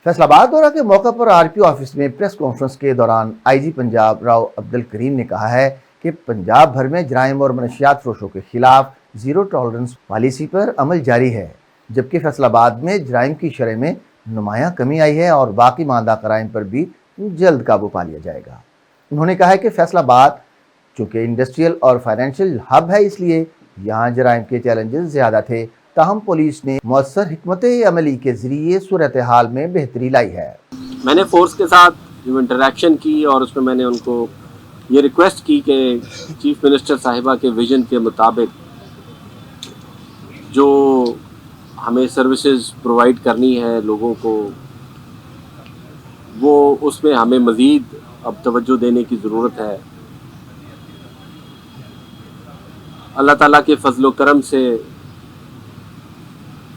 फैसल आबाद दौरा के मौके पर आरपीओ ऑफिस में प्रेस कॉन्फ्रेंस के दौरान आईजी पंजाब राव अब्दुल करीम ने कहा है कि पंजाब भर में जराइम और मनशियात फरोशों के खिलाफ जीरो टॉलरेंस पॉलिसी पर अमल जारी है, जबकि फैसलाबाद में जराइम की शरह में नुमायां कमी आई है और बाकी मानदा कराइम पर भी जल्द काबू पा लिया जाएगा। उन्होंने कहा है कि फैसलाबाद चूँकि इंडस्ट्रियल और फाइनेंशियल हब है, इसलिए यहाँ जराइम के चैलेंजेस ज़्यादा थे, ताहम पुलिस ने मौसर हिकमत अमली के ज़रिए सूरत हाल में बेहतरी लाई है। मैंने फोर्स के साथ जो इंटरेक्शन की और उसमें मैंने उनको ये रिक्वेस्ट की कि चीफ मिनिस्टर साहिबा के विजन के मुताबिक जो हमें सर्विसेज प्रोवाइड करनी है लोगों को, वो उसमें हमें मज़ीद अब तवज्जो देने की ज़रूरत है। अल्लाह ताला के फजल करम से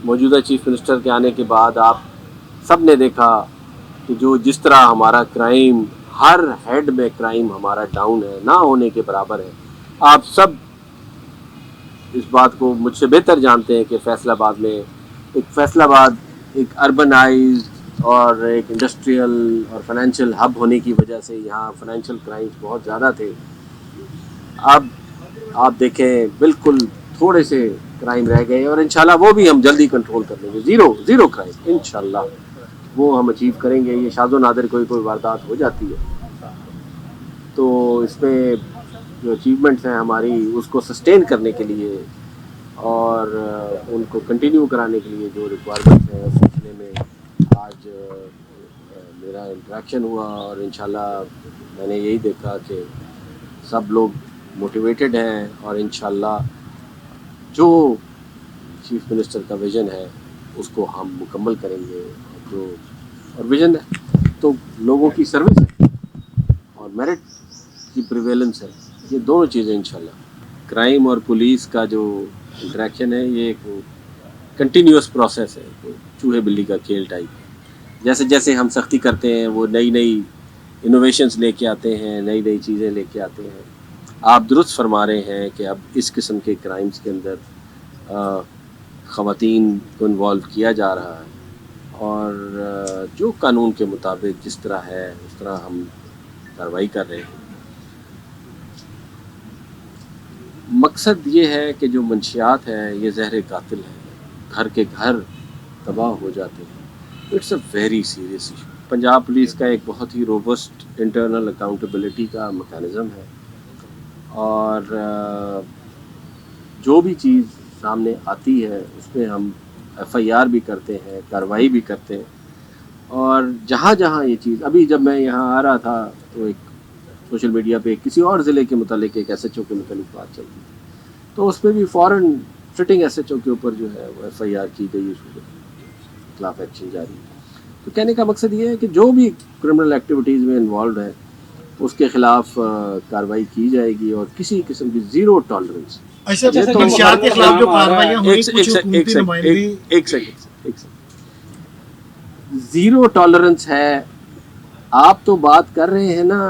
मौजूदा चीफ मिनिस्टर के आने के बाद आप सब ने देखा कि जो जिस तरह हमारा क्राइम, हर हेड में क्राइम हमारा डाउन है, ना होने के बराबर है। आप सब इस बात को मुझसे बेहतर जानते हैं कि फैसलाबाद में एक अर्बनाइज्ड और एक इंडस्ट्रियल और फाइनेंशियल हब होने की वजह से यहाँ फाइनेंशियल क्राइम्स बहुत ज़्यादा थे। अब आप देखें बिल्कुल थोड़े से क्राइम रह गए और इंशाल्लाह वो भी हम जल्दी कंट्रोल कर लेंगे। ज़ीरो क्राइम इंशाल्लाह वो हम अचीव करेंगे। ये शाज़ो नादिर कोई वारदात हो जाती है तो इसमें जो अचीवमेंट्स हैं हमारी, उसको सस्टेन करने के लिए और उनको कंटिन्यू कराने के लिए जो रिक्वायरमेंट्स हैं उस सिलसिले में आज मेरा इंटरेक्शन हुआ और इंशाल्लाह मैंने यही देखा कि सब लोग मोटिवेटेड हैं और इंशाल्लाह जो चीफ मिनिस्टर का विज़न है उसको हम मुकम्मल करेंगे। और विज़न है तो लोगों की सर्विस है और मेरिट की प्रिवेलेंस है, ये दोनों चीज़ें इंशाल्लाह। क्राइम और पुलिस का जो इंटरेक्शन है ये एक कंटिन्यूअस प्रोसेस है, चूहे बिल्ली का खेल टाइप है। जैसे जैसे हम सख्ती करते हैं वो नई नई इनोवेशंस लेके आते हैं, नई नई चीज़ें लेके आते हैं। आप दुरुस्त फरमा रहे हैं कि अब इस किस्म के क्राइम्स के अंदर ख़वातीन को इन्वॉल्व किया जा रहा है और जो कानून के मुताबिक जिस तरह है उस तरह हम कार्रवाई कर रहे हैं। मकसद ये है कि जो मंशियात है ये ज़हर कातिल है, घर के घर तबाह हो जाते हैं। It's a very serious issue. Punjab police का एक बहुत ही रोबस्ट इंटरनल अकाउंटेबिलिटी का मैकेनिज़्म है और जो भी चीज़ सामने आती है उसमें हम FIR भी करते हैं, कार्रवाई भी करते हैं। और जहाँ जहाँ ये चीज़, अभी जब मैं यहाँ आ रहा था तो एक सोशल मीडिया पे किसी और ज़िले के मुतालिक एक SHO के मुतालिक बात चल रही थी, तो उस पर भी फ़ौरन सिटिंग SHO के ऊपर जो है वो FIR की गई, उसके खिलाफ एक्शन जारी है। तो कहने का मकसद ये है कि जो भी क्रिमिनल एक्टिविटीज़ में इन्वॉल्व है उसके खिलाफ कार्रवाई की जाएगी और किसी किस्म की ज़ीरो टॉलरेंस। ज़ीरो टॉलरेंस है। आप तो बात कर रहे हैं ना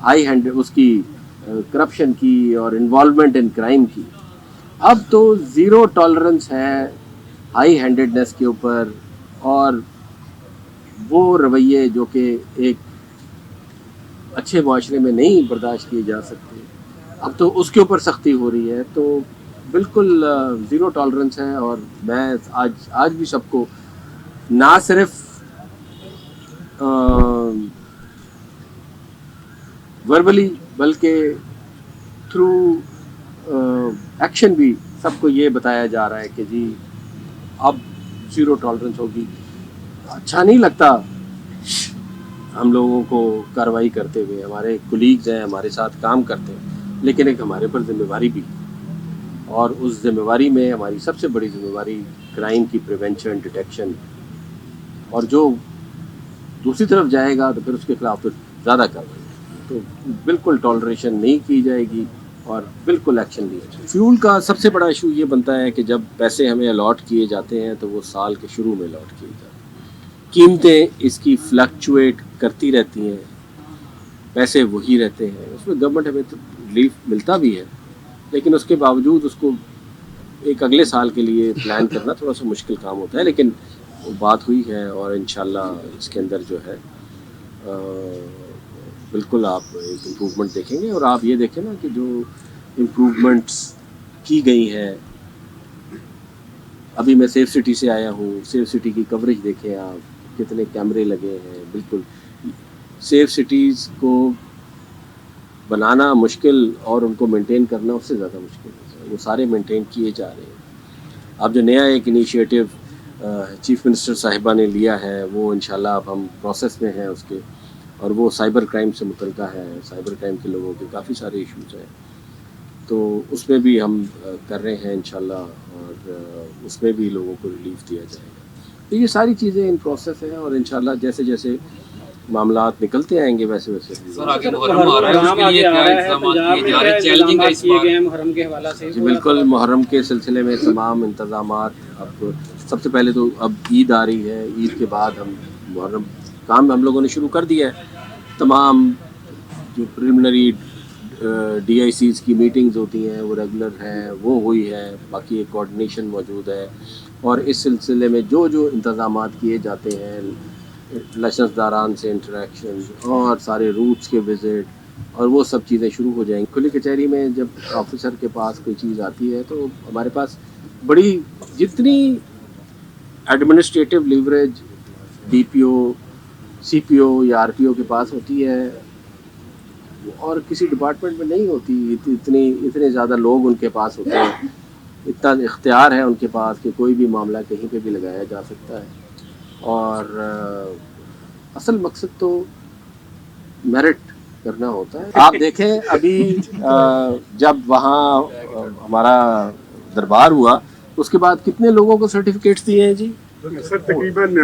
हाई हैंड उसकी करप्शन की और इन्वॉल्वमेंट इन क्राइम की। अब तो ज़ीरो टॉलरेंस है हाई हैंडेडनेस के ऊपर और वो रवैये जो कि एक अच्छे माशरे में नहीं बर्दाश्त किए जा सकते, अब तो उसके ऊपर सख्ती हो रही है। तो बिल्कुल ज़ीरो टॉलरेंस है और मैं आज भी सबको ना सिर्फ वर्बली बल्कि थ्रू एक्शन भी सबको ये बताया जा रहा है कि जी अब ज़ीरो टॉलरेंस होगी। अच्छा नहीं लगता हम लोगों को कार्रवाई करते हुए, हमारे कुलीग्स हैं हमारे साथ काम करते हैं, लेकिन एक हमारे पर जिम्मेवारी भी और उस जिम्मेवारी में हमारी सबसे बड़ी जिम्मेवारी क्राइम की प्रिवेंशन, डिटेक्शन और जो दूसरी तरफ जाएगा तो फिर उसके खिलाफ तो ज़्यादा कार्रवाई। तो बिल्कुल टॉलरेशन नहीं की जाएगी और बिल्कुल एक्शन लिया जाएगा। फ्यूल का सबसे बड़ा इशू ये बनता है कि जब पैसे हमें अलॉट किए जाते हैं तो वो साल के शुरू में अलॉट किए जाते हैं। कीमतें इसकी फ्लक्चुएट करती रहती हैं, पैसे वही रहते हैं, उसमें गवर्नमेंट हमें तो रिलीफ मिलता भी है, लेकिन उसके बावजूद उसको एक अगले साल के लिए प्लान करना थोड़ा सा मुश्किल काम होता है। लेकिन بات ہوئی ہے اور انشاءاللہ اس کے اندر جو ہے بالکل آپ ایک امپروومنٹ دیکھیں گے. اور آپ یہ دیکھیں نا کہ جو امپروومنٹس کی گئی ہیں, ابھی میں سیف سٹی سے آیا ہوں, سیف سٹی کی کوریج دیکھیں آپ, کتنے کیمرے لگے ہیں. بالکل سیف سٹیز کو بنانا مشکل اور ان کو مینٹین کرنا اس سے زیادہ مشکل ہے, وہ سارے مینٹین کیے جا رہے ہیں. اب جو نیا ایک انیشیٹو چیف منسٹر صاحبہ نے لیا ہے وہ انشاءاللہ اب ہم پروسیس میں ہیں اس کے, اور وہ سائبر کرائم سے متعلقہ ہے. سائبر کرائم کے لوگوں کے کافی سارے ایشوز ہیں, تو اس میں بھی ہم کر رہے ہیں انشاءاللہ, اور اس میں بھی لوگوں کو ریلیف دیا جائے گا. تو یہ ساری چیزیں ان پروسیس ہیں, اور انشاءاللہ جیسے جیسے معاملات نکلتے آئیں گے ویسے ویسے. سر آگے محرم آ رہا ہے, اس کے لیے کیا انتظامات کیے جا رہے ہیں؟ چیلنجنگ ہے اس بار محرم کے حوالے سے. جی بالکل, محرم کے سلسلے میں تمام انتظامات. اب سب سے پہلے تو اب عید آ رہی ہے, عید کے بعد ہم محرم کام ہم لوگوں نے شروع کر دیا ہے. تمام جو پریلیمنری ڈی آئی سیز کی میٹنگز ہوتی ہیں وہ ریگولر ہیں, وہ ہوئی ہے. باقی ایک کوآرڈینیشن موجود ہے, اور اس سلسلے میں جو جو انتظامات کیے جاتے ہیں, لائسنس داران سے انٹریکشن اور سارے روٹس کے وزٹ, اور وہ سب چیزیں شروع ہو جائیں گی. کھلی کچہری میں جب آفیسر کے پاس کوئی چیز آتی ہے تو ہمارے پاس بڑی جتنی ایڈمنسٹریٹو لیوریج ڈی پی او, سی پی او یا آر پی او کے پاس ہوتی ہے, اور کسی ڈپارٹمنٹ میں نہیں ہوتی. اتنے زیادہ لوگ ان کے پاس ہوتے ہیں, اتنا اختیار ہے ان کے پاس کہ کوئی بھی معاملہ کہیں پہ بھی لگایا جا سکتا ہے. اور اصل مقصد تو میرٹ کرنا ہوتا ہے. آپ دیکھیں ابھی جب وہاں ہمارا دربار ہوا اس کے بعد کتنے لوگوں کو سرٹیفکیٹس دیے ہیں جی؟ سر تقریباً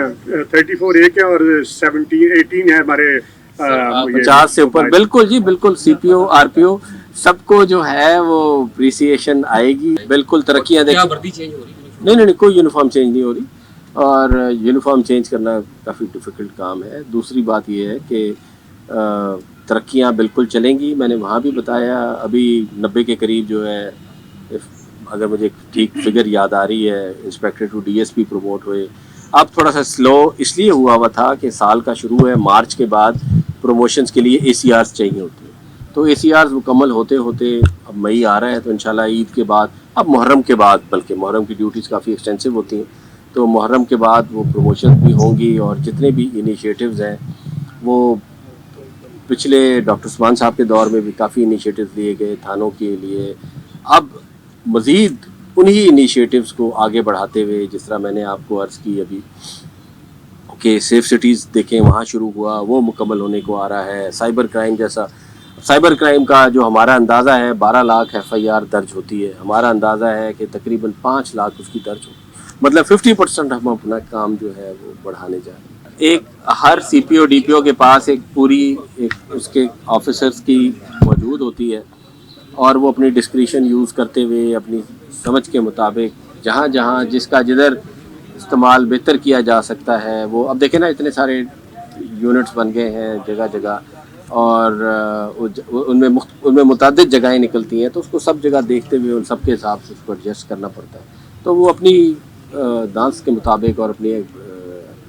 34 ایک ہے اور 18 ہے ہمارے 50 سے اوپر. بالکل جی بالکل, سی پی او آر پی او سب کو جو ہے وہ اپریسیشن آئے گی. بالکل ترقیاں دیکھیں. کیا وردی چینج ہو رہی ہے؟ نہیں کوئی یونیفارم چینج نہیں ہو رہی, اور یونیفارم چینج کرنا کافی ڈیفیکلٹ کام ہے. دوسری بات یہ ہے کہ ترقیاں بالکل چلیں گی. میں نے وہاں بھی بتایا ابھی 90 کے قریب جو ہے, اگر مجھے ٹھیک فگر یاد آ رہی ہے, inspector to D S P promote ہوئے. اب تھوڑا سا سلو اس لیے ہوا تھا کہ سال کا شروع ہے, مارچ کے بعد پروموشنز کے لیے اے سی آرز چاہیے ہوتی ہیں, تو اے سی آرز مکمل ہوتے ہوتے اب مئی آ رہا ہے. تو انشاءاللہ عید کے بعد, اب محرم کے بعد, بلکہ محرم کی ڈیوٹیز کافی ایکسٹینسو ہوتی ہیں, تو محرم کے بعد وہ پروموشن بھی ہوں گی. اور جتنے بھی انیشیٹوز ہیں وہ پچھلے ڈاکٹر عثمان صاحب کے دور میں بھی کافی انیشیٹوز لیے گئے تھانوں کے لیے. اب مزید انہی انیشیٹوز کو آگے بڑھاتے ہوئے, جس طرح میں نے آپ کو عرض کی ابھی کہ سیف سٹیز دیکھیں وہاں شروع ہوا, وہ مکمل ہونے کو آ رہا ہے. سائبر کرائم جیسا, سائبر کرائم کا جو ہمارا اندازہ ہے 12 لاکھ ایف آئی آر درج ہوتی ہے, ہمارا اندازہ ہے کہ تقریباً 5 لاکھ اس کی درج ہوتی ہے. مطلب 50% ہم اپنا کام جو ہے وہ بڑھانے جا رہے ہیں. ایک ہر سی پی او ڈی پی او کے پاس ایک پوری اس کے آفیسرز کی موجود ہوتی ہے, اور وہ اپنی ڈسکریشن یوز کرتے ہوئے اپنی سمجھ کے مطابق جہاں جہاں جس کا جدھر استعمال بہتر کیا جا سکتا ہے وہ. اب دیکھیں نا اتنے سارے یونٹس بن گئے ہیں جگہ جگہ, اور ان میں متعدد جگہیں نکلتی ہیں, تو اس کو سب جگہ دیکھتے ہوئے ان سب کے حساب سے اس کو ایڈجسٹ کرنا پڑتا ہے. تو وہ اپنی دانس کے مطابق اور اپنی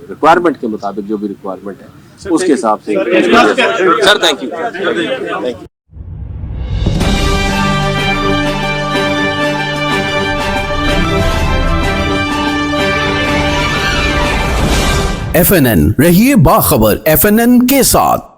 ریکوائرمنٹ کے مطابق جو بھی ریکوائرمنٹ ہے اس کے حساب سے. Sir thank you. FNN رہیے باخبر FNN کے ساتھ.